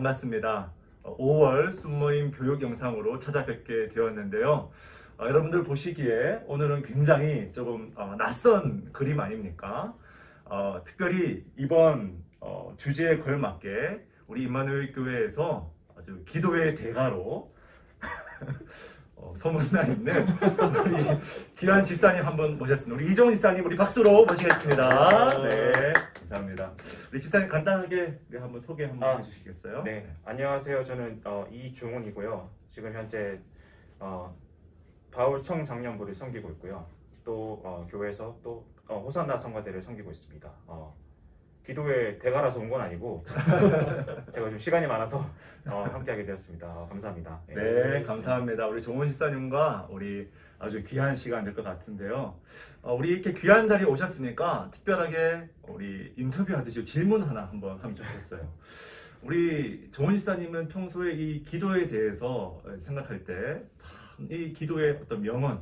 반갑습니다. 5월 순모임 교육 영상으로 찾아뵙게 되었는데요. 여러분들 보시기에 오늘은 굉장히 조금 낯선 그림 아닙니까? 특별히 이번 주제에 걸맞게 우리 임마누엘 교회에서 아주 기도의 대가로 소문나 있는 우리 귀한 집사님 한번 모셨습니다. 우리 이종훈 집사님 우리 박수로 모시겠습니다. 네, 감사합니다. 우리 집사님 간단하게 한번 소개 한번 해주시겠어요? 네, 안녕하세요. 저는 이종훈이고요. 지금 현재 바울 청장년부를 섬기고 있고요. 또 교회에서 또 호산나 성가대를 섬기고 있습니다. 기도의 대가라서 온 건 아니고 제가 좀 시간이 많아서 함께하게 되었습니다. 감사합니다. 네, 감사합니다. 우리 종훈 집사님과 우리 아주 귀한 시간 될 것 같은데요. 우리 이렇게 귀한 자리에 오셨으니까 특별하게 우리 인터뷰하듯이 질문 하나 한번 하면 좋겠어요. 우리 종훈 집사님은 평소에 이 기도에 대해서 생각할 때 이 기도의 어떤 명언,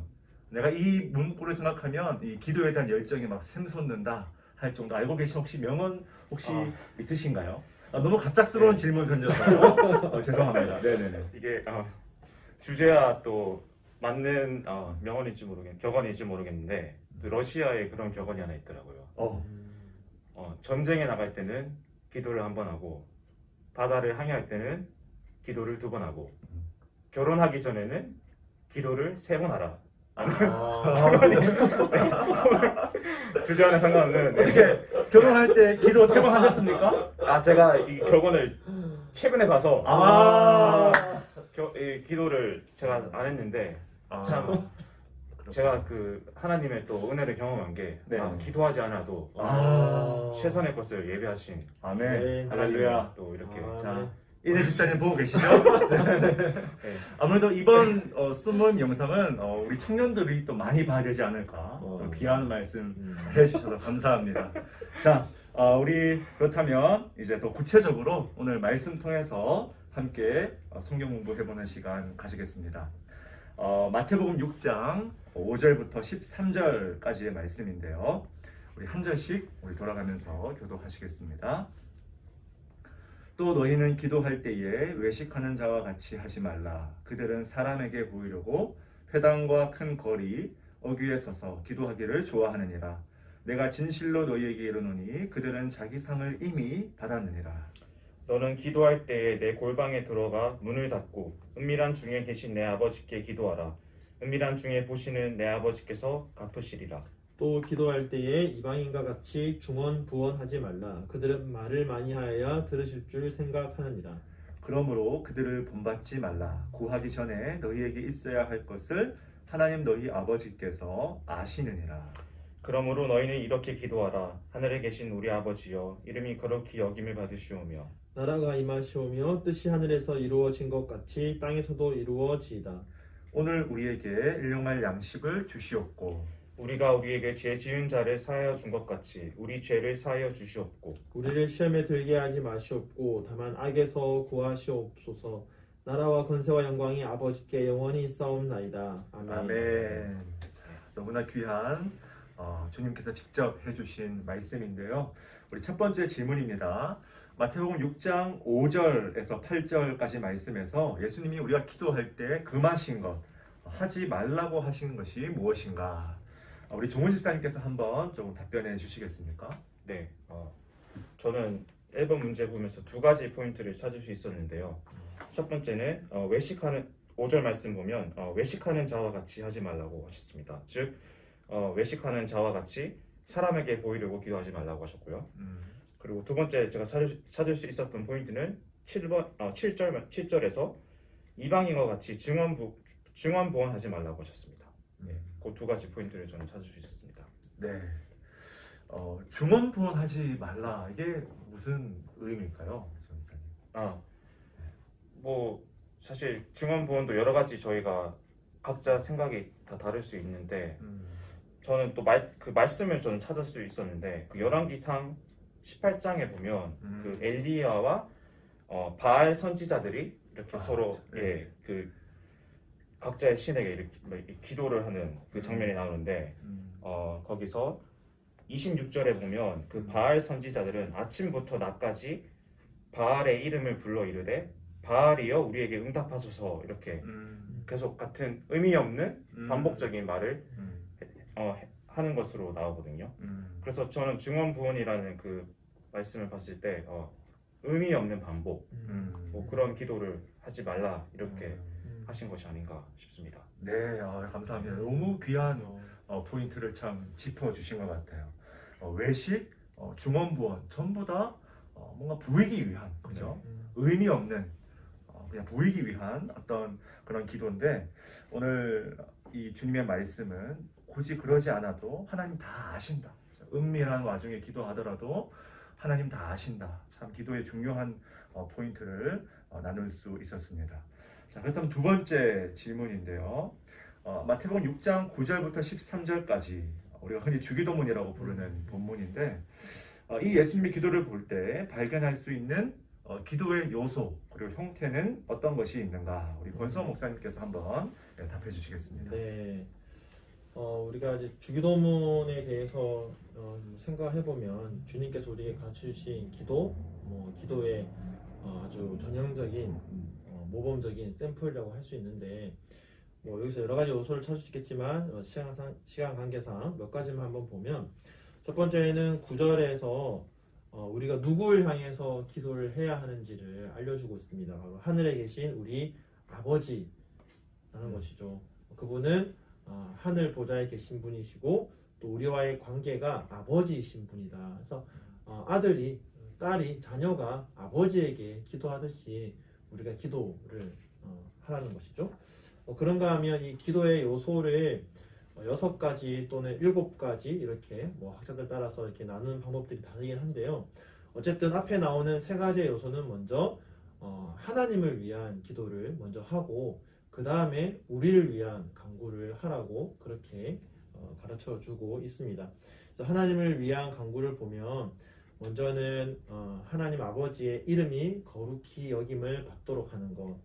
내가 이 문구를 생각하면 이 기도에 대한 열정이 막 샘솟는다 할 정도 알고 계신 혹시 명언 혹시 있으신가요? 너무 갑작스러운 질문 던져서 죄송합니다. 네네네. 이게 주제와 또 맞는 격언인지 모르겠는데 러시아에 그런 격언이 하나 있더라고요. 전쟁에 나갈 때는 기도를 한 번 하고 바다를 항해할 때는 기도를 2번 하고 결혼하기 전에는 기도를 3번 하라. 주제와는 상관없는 어떻게 결혼할 때 기도 3번 하셨습니까? 제가 이 격언을 최근에 봐서 기도를 제가 안 했는데 참 제가 그 하나님의 또 은혜를 경험한 게 기도하지 않아도 최선의 것을 예비하신 아멘. 하나님이 또 이렇게 자, 이내 집사님 보고 계시죠? 네. 아무래도 이번 순모임 영상은 우리 청년들이 또 많이 봐야 되지 않을까. 또 귀한 말씀 해주셔서 감사합니다. 자, 우리 그렇다면 이제 더 구체적으로 오늘 말씀 통해서 함께 성경 공부해보는 시간 가지겠습니다. 마태복음 6장 5절부터 13절까지의 말씀인데요. 우리 한 절씩 우리 돌아가면서 교독하시겠습니다. 또 너희는 기도할 때에 외식하는 자와 같이 하지 말라. 그들은 사람에게 보이려고 회당과 큰 거리 어귀에 서서 기도하기를 좋아하느니라. 내가 진실로 너희에게 이르노니 그들은 자기 상을 이미 받았느니라. 너는 기도할 때에 내 골방에 들어가 문을 닫고 은밀한 중에 계신 내 아버지께 기도하라. 은밀한 중에 보시는 내 아버지께서 갚으시리라. 또 기도할 때에 이방인과 같이 중언부언하지 말라. 그들은 말을 많이 하여야 들으실 줄 생각하느니라. 그러므로 그들을 본받지 말라. 구하기 전에 너희에게 있어야 할 것을 하나님 너희 아버지께서 아시느니라. 그러므로 너희는 이렇게 기도하라. 하늘에 계신 우리 아버지여, 이름이 거룩히 여김을 받으시오며 나라가 임하시오며 뜻이 하늘에서 이루어진 것 같이 땅에서도 이루어지이다. 오늘 우리에게 일용할 양식을 주시옵고 우리가 우리에게 죄 지은 자를 사하여 준 것 같이 우리 죄를 사하여 주시옵고 우리를 시험에 들게 하지 마시옵고 다만 악에서 구하시옵소서. 나라와 권세와 영광이 아버지께 영원히 있사옵나이다. 아멘. 아멘. 너무나 귀한 주님께서 직접 해주신 말씀인데요. 우리 첫 번째 질문입니다. 마태복음 6장 5절에서 8절까지 말씀에서 예수님이 우리가 기도할 때 금하신 것, 하지 말라고 하신 것이 무엇인가? 우리 종훈 집사님께서 한번 좀 답변해 주시겠습니까? 네, 저는 1번 문제 보면서 2가지 포인트를 찾을 수 있었는데요. 첫 번째는 외식하는 5절 말씀 보면 외식하는 자와 같이 하지 말라고 하셨습니다. 즉 외식하는 자와 같이 사람에게 보이려고 기도하지 말라고 하셨고요. 그리고 두 번째 제가 찾을 수 있었던 포인트는 7절에서 이방인과 같이 증언부언하지 말라고 하셨습니다. 네, 그 2가지 포인트를 저는 찾을 수 있었습니다. 네, 중언부언하지 말라, 이게 무슨 의미일까요, 정 집사님? 뭐 사실 증언부언도 여러 가지 저희가 각자 생각이 다 다를 수 있는데 저는 또 그 말씀을 저는 찾을 수 있었는데 그 열왕기상 18장에 보면 그 엘리야와 바알 선지자들이 이렇게 서로 그 각자의 신에게 이렇게 기도를 하는 그 장면이 나오는데 거기서 26절에 보면 그 바알 선지자들은 아침부터 낮까지 바알의 이름을 불러 이르되 바알이여 우리에게 응답하소서 이렇게 음. 계속 같은 의미 없는 음. 반복적인 말을 음. 하는 것으로 나오거든요. 음. 그래서 저는 증언부원이라는 그 말씀을 봤을 때 의미 없는 반복, 뭐 그런 기도를 하지 말라 이렇게 하신 것이 아닌가 싶습니다. 네, 감사합니다. 너무 귀한 포인트를 참 짚어주신 것 같아요. 외식, 중언부언 전부 다 뭔가 보이기 위한, 그죠? 의미 없는 그냥 보이기 위한 어떤 그런 기도인데 오늘 이 주님의 말씀은 굳이 그러지 않아도 하나님 다 아신다. 은밀한 와중에 기도하더라도 하나님 다 아신다. 참 기도의 중요한 포인트를 나눌 수 있었습니다. 자, 그렇다면 두 번째 질문인데요. 마태복음 6장 9절부터 13절까지 우리가 흔히 주기도문이라고 부르는 본문인데 이 예수님의 기도를 볼 때 발견할 수 있는 기도의 요소 그리고 형태는 어떤 것이 있는가 우리 권수호 목사님께서 한번 답해 주시겠습니다. 네. 우리가 이제 주기도문에 대해서 생각해 보면 주님께서 우리에게 가르쳐 주신 기도, 기도의 아주 전형적인 모범적인 샘플이라고 할 수 있는데 여기서 여러 가지 요소를 찾을 수 있겠지만 시간 관계상 몇 가지만 한번 보면 첫 번째는 9절에서 우리가 누구를 향해서 기도를 해야 하는지를 알려주고 있습니다. 바로 하늘에 계신 우리 아버지라는 것이죠. 그분은 하늘 보좌에 계신 분이시고 또 우리와의 관계가 아버지이신 분이다. 그래서 아들이, 딸이, 자녀가 아버지에게 기도하듯이 우리가 기도를 하라는 것이죠. 그런가 하면 이 기도의 요소를 6가지 또는 7가지 이렇게 학자들 따라서 이렇게 나누는 방법들이 다르긴 한데요. 어쨌든 앞에 나오는 3가지의 요소는 먼저 하나님을 위한 기도를 먼저 하고 그 다음에 우리를 위한 간구를 하라고 그렇게 가르쳐 주고 있습니다. 그래서 하나님을 위한 간구를 보면 먼저는 하나님 아버지의 이름이 거룩히 여김을 받도록 하는 것,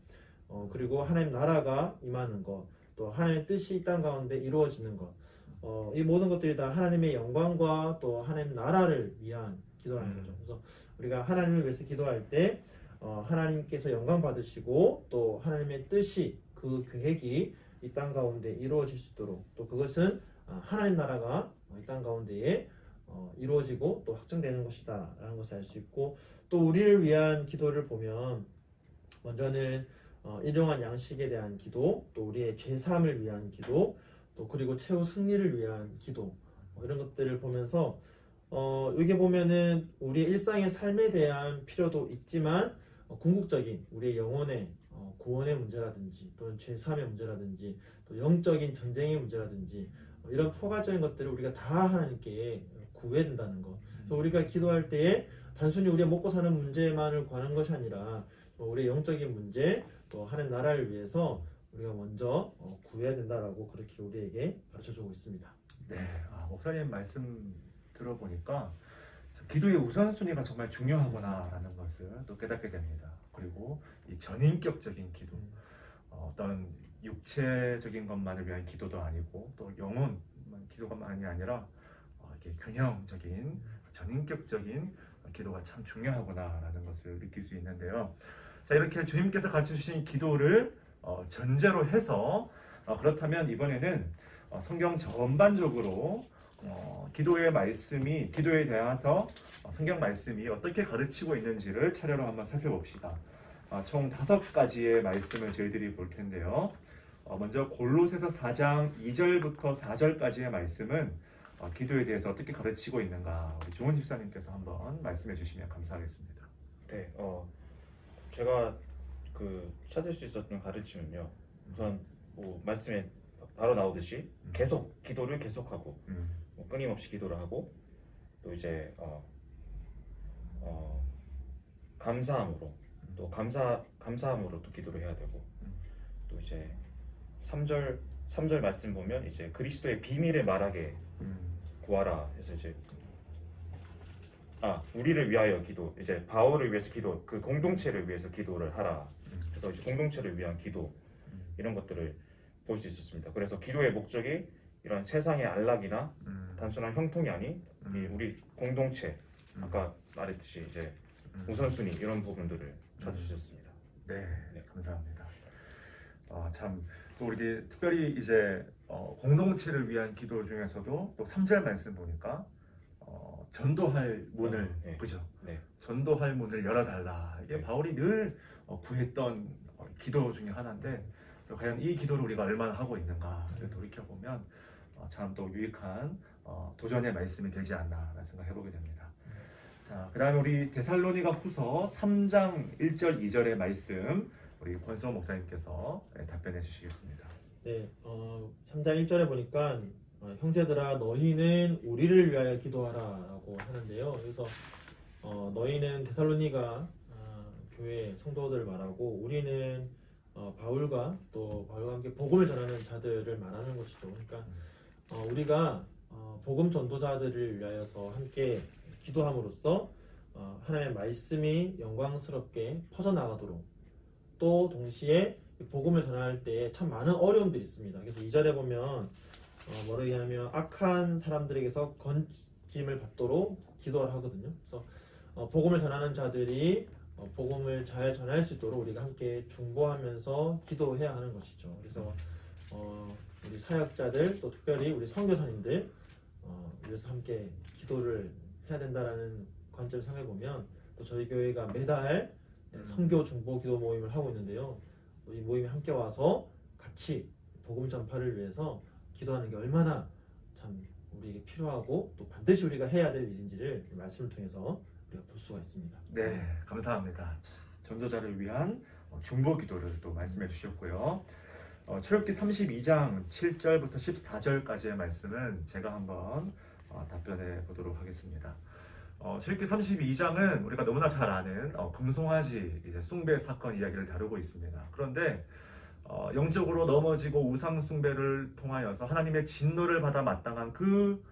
그리고 하나님 나라가 임하는 것, 또 하나님의 뜻이 이 땅 가운데 이루어지는 것, 이 모든 것들이 다 하나님의 영광과 또 하나님 나라를 위한 기도라는 거죠. 그래서 우리가 하나님을 위해서 기도할 때 하나님께서 영광 받으시고 또 하나님의 뜻이 그 계획이 이 땅 가운데 이루어질 수 있도록 또 그것은 하나님 나라가 이 땅 가운데에 이루어지고 또 확정되는 것이다 라는 것을 알 수 있고 또 우리를 위한 기도를 보면 먼저는 일용할 양식에 대한 기도, 또 우리의 죄사함을 위한 기도, 또 그리고 최후 승리를 위한 기도 이런 것들을 보면서 여기 보면은 우리의 일상의 삶에 대한 필요도 있지만 궁극적인 우리의 영혼의 구원의 문제라든지 또는 죄사함의 문제라든지 또 영적인 전쟁의 문제라든지 이런 포괄적인 것들을 우리가 다 하나님께 구해야 된다는 것. 그래서 우리가 기도할 때에 단순히 우리가 먹고 사는 문제만을 구하는 것이 아니라 우리의 영적인 문제 또 하나님 나라를 위해서 우리가 먼저 구해야 된다라고 그렇게 우리에게 가르쳐주고 있습니다. 네, 목사님 말씀 들어보니까 기도의 우선순위가 정말 중요하구나라는 것을 또 깨닫게 됩니다. 그리고 이 전인격적인 기도, 어떤 육체적인 것만을 위한 기도도 아니고 또 영혼 기도만이 아니라 이렇게 균형적인 전인격적인 기도가 참 중요하구나라는 것을 느낄 수 있는데요. 자, 이렇게 주님께서 가르쳐 주신 기도를 전제로 해서 그렇다면 이번에는 성경 전반적으로 기도의 말씀이 기도에 대해서 성경 말씀이 어떻게 가르치고 있는지를 차례로 한번 살펴봅시다. 총 5가지의 말씀을 저희들이 볼 텐데요. 먼저 골로새서 4장 2절부터 4절까지의 말씀은 기도에 대해서 어떻게 가르치고 있는가 우리 조은 집사님께서 한번 말씀해 주시면 감사하겠습니다. 네, 제가 찾을 수 있었던 가르침은요. 우선 말씀에 바로 나오듯이 계속 기도를 계속하고 끊임없이 기도를 하고 또 이제 감사함으로 또 감사함으로 또 기도를 해야 되고 또 이제 3절 말씀 보면 이제 그리스도의 비밀을 말하게 구하라 해서 이제 우리를 위하여 기도, 이제 바울을 위해서 기도, 그 공동체를 위해서 기도를 하라. 그래서 이제 공동체를 위한 기도 이런 것들을 볼 수 있었습니다. 그래서 기도의 목적이 이런 세상의 안락이나 단순한 형통이 아닌 우리 공동체, 아까 말했듯이 이제 우선순위 이런 부분들을 찾으셨습니다. 네, 감사합니다. 참 또 우리 특별히 이제 공동체를 위한 기도 중에서도 또 3절 말씀 보니까 전도할 문을 네. 그죠? 네. 전도할 문을 열어달라. 이게 네. 바울이 늘 구했던 기도 중에 하나인데 과연 이 기도를 우리가 얼마나 하고 있는가를 돌이켜 보면 참 또 유익한 도전의 말씀이 되지 않나라는 생각을 해보게 됩니다. 자, 그다음에 우리 데살로니가 후서 3장 1절 2절의 말씀 우리 권수호 목사님께서 답변해 주시겠습니다. 네, 3장 1절에 보니까 형제들아 너희는 우리를 위하여 기도하라라고 하는데요. 그래서 너희는 데살로니가 교회 성도들 말하고 우리는 바울과 또 바울과 함께 복음을 전하는 자들을 말하는 것이죠. 그러니까 우리가 복음 전도자들을 위하여서 함께 기도함으로써 하나님의 말씀이 영광스럽게 퍼져나가도록 또 동시에 복음을 전할 때 참 많은 어려움들이 있습니다. 그래서 2절에 보면 뭐라 하냐면 악한 사람들에게서 건짐을 받도록 기도를 하거든요. 그래서 복음을 전하는 자들이 복음을 잘 전할 수 있도록 우리가 함께 중보하면서 기도해야 하는 것이죠. 그래서 우리 사역자들 또 특별히 우리 선교사님들 위해서 함께 기도를 해야 된다라는 관점을 생각해 보면 또 저희 교회가 매달 선교 중보 기도 모임을 하고 있는데요. 우리 모임에 함께 와서 같이 복음 전파를 위해서 기도하는 게 얼마나 참 우리에게 필요하고 또 반드시 우리가 해야 될 일인지를 이 말씀을 통해서 우리가 볼 수가 있습니다. 네, 감사합니다. 전도자를 위한 중보 기도를 또 말씀해 주셨고요. 출애굽기 32장 7절부터 14절까지의 말씀은 제가 한번 답변해 보도록 하겠습니다. 출애굽기 32장은 우리가 너무나 잘 아는 금송아지 이제 숭배 사건 이야기를 다루고 있습니다. 그런데 영적으로 넘어지고 우상 숭배를 통하여서 하나님의 진노를 받아 마땅한 그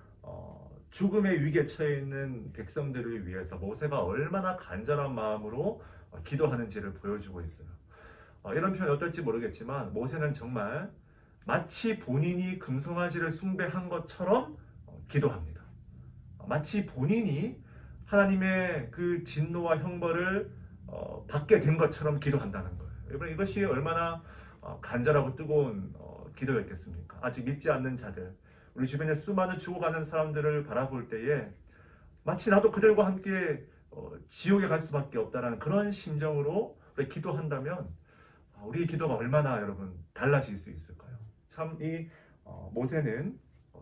죽음의 위기에 처해 있는 백성들을 위해서 모세가 얼마나 간절한 마음으로 기도하는지를 보여주고 있어요. 이런 표현이 어떨지 모르겠지만 모세는 정말 마치 본인이 금송아지를 숭배한 것처럼 기도합니다. 마치 본인이 하나님의 그 진노와 형벌을 받게 된 것처럼 기도한다는 거예요. 여러분 이것이 얼마나 간절하고 뜨거운 기도였겠습니까? 아직 믿지 않는 자들, 우리 주변에 수많은 죽어가는 사람들을 바라볼 때에 마치 나도 그들과 함께 지옥에 갈 수밖에 없다는 그런 심정으로 우리 기도한다면 우리의 기도가 얼마나 여러분 달라질 수 있을까요? 참 이 모세는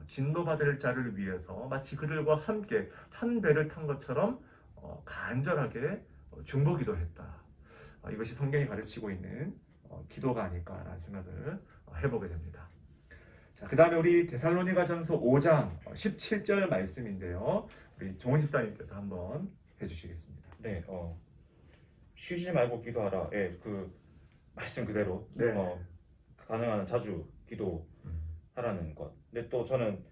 진노받을 자를 위해서 마치 그들과 함께 한 배를 탄 것처럼 간절하게 중보기도했다. 이것이 성경이 가르치고 있는 기도가 아닐까라는 생각을 해보게 됩니다. 자, 그 다음에 우리 데살로니가전서 5장 17절 말씀인데요. 우리 정원 집사님께서 한번 해주시겠습니다. 네, 쉬지 말고 기도하라. 예, 그 말씀 그대로 네. 가능한 자주 기도하라는 것. 근데 또 저는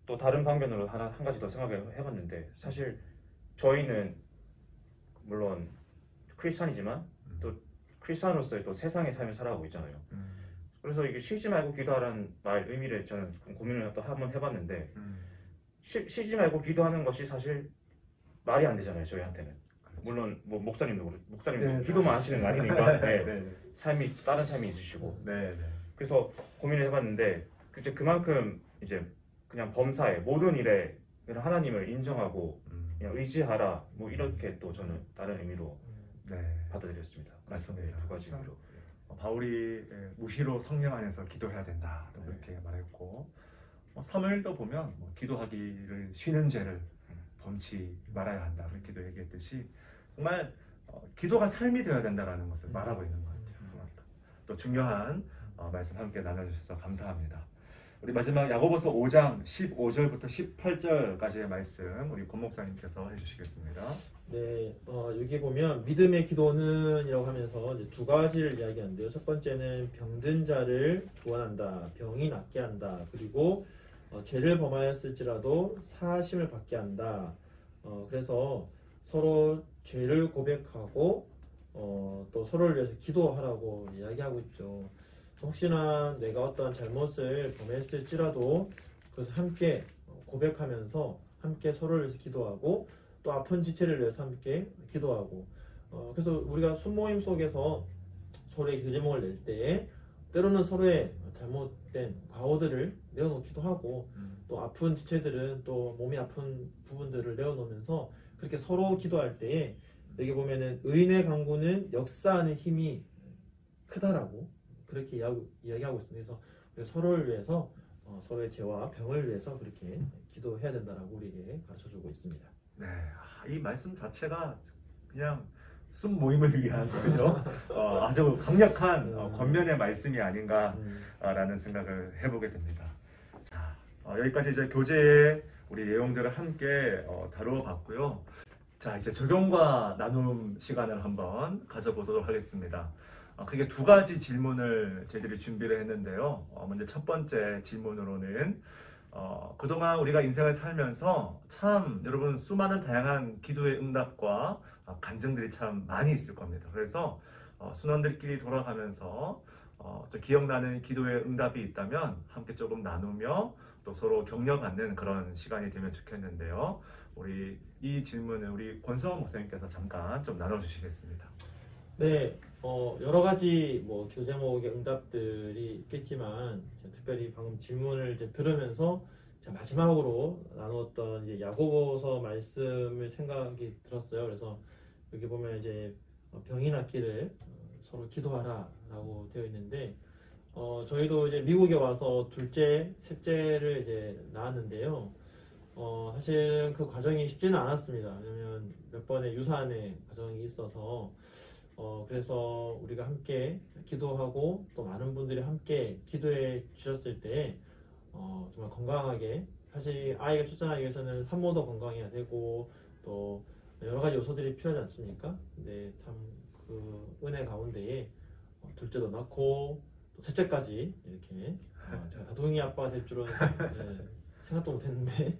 또 다른 방면으로 한 가지 더 생각을 해봤는데 사실 저희는 물론 크리스찬이지만 또 크리스찬으로서의 또 세상의 삶을 살아가고 있잖아요. 그래서 이게 쉬지 말고 기도하라는 말 의미를 저는 고민을 또 한번 해봤는데 쉬지 말고 기도하는 것이 사실 말이 안 되잖아요, 저희한테는. 물론 뭐 목사님도 네, 기도만 하시는 거 아니니까 네. 네. 다른 삶이 있으시고. 네. 그래서 고민을 해봤는데 이제 그만큼 이제 그냥 범사에 모든 일에 하나님을 인정하고 그냥 의지하라 뭐 이렇게 또 저는 다른 의미로 받아들였습니다. 맞습니다. 두 가지 의미로. 바울이 무시로 성령 안에서 기도해야 된다 그렇게 말했고 3일도 보면 기도하기를 쉬는 죄를 범치 말아야 한다 그렇게도 얘기했듯이 정말 기도가 삶이 되어야 된다는 것을 말하고 있는 것 같아요. 또 중요한 말씀 함께 나눠주셔서 감사합니다. 우리 마지막 야고보서 5장 15절부터 18절까지의 말씀 우리 권 목사님께서 해주시겠습니다. 네, 여기 보면 믿음의 기도는 이라고 하면서 이제 두 가지를 이야기하는데요. 첫 번째는 병든 자를 구원한다, 병이 낫게 한다, 그리고 죄를 범하였을지라도 사하심을 받게 한다. 그래서 서로 죄를 고백하고 또 서로를 위해서 기도하라고 이야기하고 있죠. 혹시나 내가 어떠한 잘못을 범했을지라도 그래서 함께 고백하면서 함께 서로를 위해서 기도하고 또 아픈 지체를 위해서 함께 기도하고 그래서 우리가 순모임 속에서 서로의 기도 제목을 낼 때 때로는 서로의 잘못된 과오들을 내어놓기도 하고 또 아픈 지체들은 또 몸이 아픈 부분들을 내어놓으면서 그렇게 서로 기도할 때에 여기 보면은 의인의 강구는 역사하는 힘이 크다라고 그렇게 이야기하고 있습니다. 그래서 우리가 서로를 위해서 서로의 죄와 병을 위해서 그렇게 기도해야 된다라고 우리에게 가르쳐주고 있습니다. 네, 이 말씀 자체가 그냥 순 모임을 위한 그죠? 아주 강력한 권면의 말씀이 아닌가라는 생각을 해보게 됩니다. 자, 여기까지 이제 교재의 우리 내용들을 함께 다루어 봤고요. 자, 이제 적용과 나눔 시간을 한번 가져보도록 하겠습니다. 크게 두 가지 질문을 저희들이 준비를 했는데요. 먼저 첫 번째 질문으로는 그동안 우리가 인생을 살면서 참 여러분 수많은 다양한 기도의 응답과 간증들이 참 많이 있을 겁니다. 그래서 순원들끼리 돌아가면서 또 기억나는 기도의 응답이 있다면 함께 조금 나누며 또 서로 격려받는 그런 시간이 되면 좋겠는데요. 우리 이 질문을 우리 권성원 목사님께서 잠깐 좀 나눠주시겠습니다. 네, 여러 가지 뭐 기도 제목의 응답들이 있겠지만 특별히 방금 질문을 이제 들으면서 마지막으로 나누었던 이제 야고보서 말씀을 생각이 들었어요. 그래서 여기 보면 이제 병이 낫기를 서로 기도하라라고 되어 있는데 저희도 이제 미국에 와서 둘째, 셋째를 이제 낳았는데요. 사실 그 과정이 쉽지는 않았습니다. 왜냐면 몇 번의 유산의 과정이 있어서 그래서 우리가 함께 기도하고 또 많은 분들이 함께 기도해 주셨을 때 정말 건강하게 사실 아이가 출산하기 위해서는 산모도 건강해야 되고 또 여러 가지 요소들이 필요하지 않습니까? 근데 참 그 은혜 가운데에 둘째도 낳고 또 셋째까지 이렇게 제가 다둥이 아빠가 될 줄은 생각도 못했는데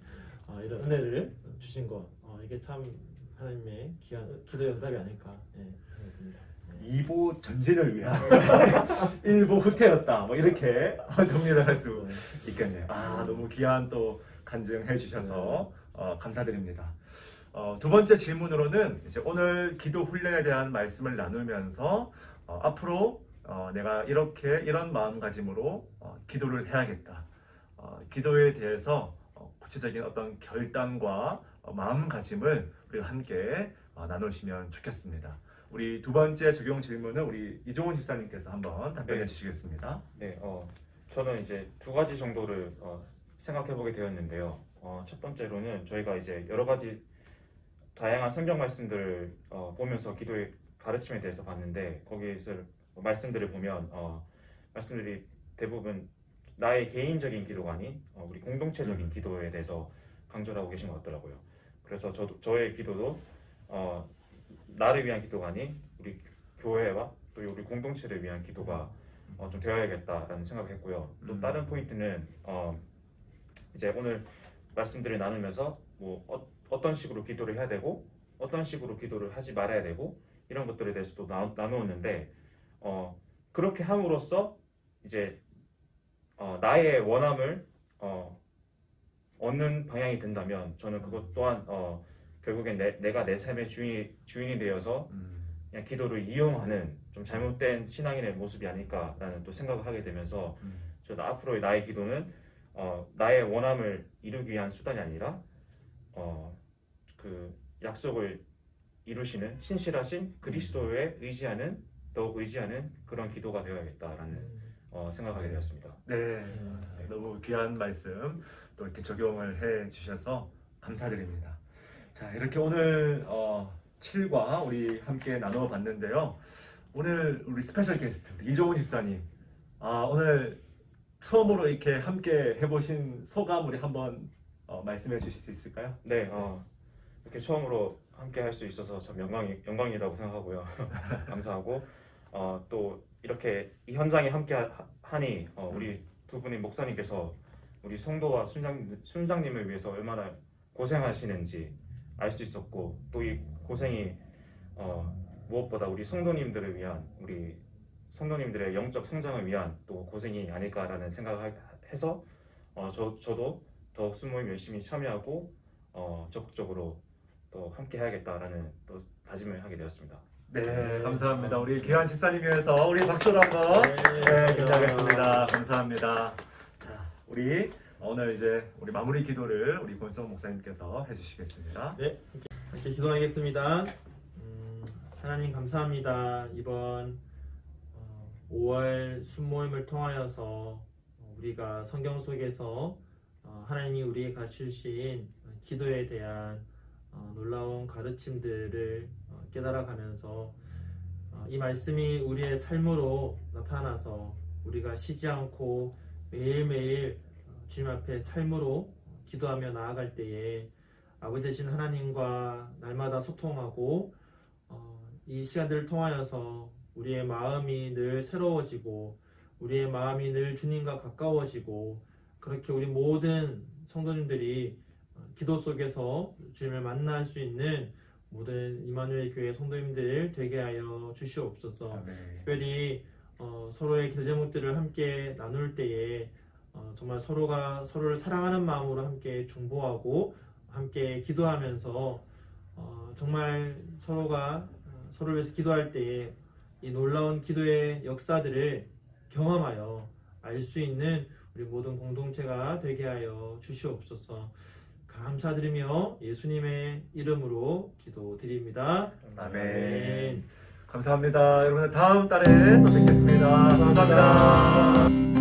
이런 은혜를 주신 것 이게 참 하나님의 귀한 기도의 응답이 아닐까 생각합니다. 2보 전진을 위한 1보 후퇴였다. 뭐 이렇게 정리를 할 수 있겠네요. 너무 귀한 또 간증해 주셔서 감사드립니다. 두 번째 질문으로는 이제 오늘 기도 훈련에 대한 말씀을 나누면서 앞으로 내가 이런 마음가짐으로 기도를 해야겠다. 기도에 대해서 구체적인 어떤 결단과 마음가짐을 우리가 함께 나누시면 좋겠습니다. 우리 두 번째 적용 질문은 우리 이종훈 집사님께서 한번 답변해 주시겠습니다. 네, 저는 이제 두 가지 정도를 생각해 보게 되었는데요. 첫 번째로는 저희가 이제 여러 가지 다양한 성경 말씀들을 보면서 기도의 가르침에 대해서 봤는데 거기에서 말씀들을 보면 말씀들이 대부분 나의 개인적인 기도가 아닌 우리 공동체적인 기도에 대해서 강조를 하고 계신 것 같더라고요. 그래서 저의 기도도 나를 위한 기도가 아닌 우리 교회와 또 우리 공동체를 위한 기도가 좀 되어야겠다라는 생각을 했고요. 또 다른 포인트는 이제 오늘 말씀들을 나누면서 뭐 어떤 식으로 기도를 해야 되고 어떤 식으로 기도를 하지 말아야 되고 이런 것들에 대해서도 나누었는데 그렇게 함으로써 이제 나의 원함을 얻는 방향이 된다면 저는 그것 또한 결국엔 내가 내 삶의 주인이 되어서 그냥 기도를 이용하는 좀 잘못된 신앙인의 모습이 아닐까라는 또 생각을 하게 되면서 저는 앞으로의 나의 기도는 나의 원함을 이루기 위한 수단이 아니라 그 약속을 이루시는 신실하신 그리스도에 더욱 의지하는 그런 기도가 되어야겠다라는 생각하게 되었습니다. 네, 너무 귀한 말씀 또 이렇게 적용을 해 주셔서 감사드립니다. 자, 이렇게 오늘 7과 우리 함께 나누어 봤는데요. 오늘 우리 스페셜 게스트 이종훈 집사님, 오늘 처음으로 이렇게 함께 해보신 소감 우리 한번 말씀해 주실 수 있을까요? 네, 이렇게 처음으로 함께 할 수 있어서 참 영광이라고 생각하고요. 감사하고 또 이렇게 이 현장에 함께 하니 우리 두 분의 목사님께서 우리 성도와 순장님을 위해서 얼마나 고생하시는지 알 수 있었고 또 이 고생이 무엇보다 우리 성도님들을 위한 우리 성도님들의 영적 성장을 위한 또 고생이 아닐까라는 생각을 해서 저도 더욱 순모임 열심히 참여하고 적극적으로 또 함께 해야겠다라는 또 다짐을 하게 되었습니다. 네, 감사합니다. 우리 귀한 집사님 위해서 우리 박수로 한번 기도하겠습니다. 감사합니다. 자, 우리 오늘 이제 우리 마무리 기도를 우리 권수홍 목사님께서 해주시겠습니다. 네, 함께 기도하겠습니다. 하나님 감사합니다. 이번 5월 순모임을 통하여서 우리가 성경 속에서 하나님이 우리에게 가르쳐주신 기도에 대한 놀라운 가르침들을 깨달아가면서 이 말씀이 우리의 삶으로 나타나서 우리가 쉬지 않고 매일매일 주님 앞에 삶으로 기도하며 나아갈 때에 아버지 되신 하나님과 날마다 소통하고 이 시간들을 통하여서 우리의 마음이 늘 새로워지고 우리의 마음이 늘 주님과 가까워지고 그렇게 우리 모든 성도님들이 기도 속에서 주님을 만날 수 있는 모든 이마누엘 교회 성도님들 되게 하여 주시옵소서. 특별히 서로의 기도 제목들을 함께 나눌 때에 정말 서로가 서로를 사랑하는 마음으로 함께 중보하고 함께 기도하면서 정말 서로가 서로를 위해서 기도할 때에 이 놀라운 기도의 역사들을 경험하여 알 수 있는 우리 모든 공동체가 되게 하여 주시옵소서. 감사드리며 예수님의 이름으로 기도드립니다. 아멘. 감사합니다. 여러분 다음 달에 또 뵙겠습니다. 감사합니다.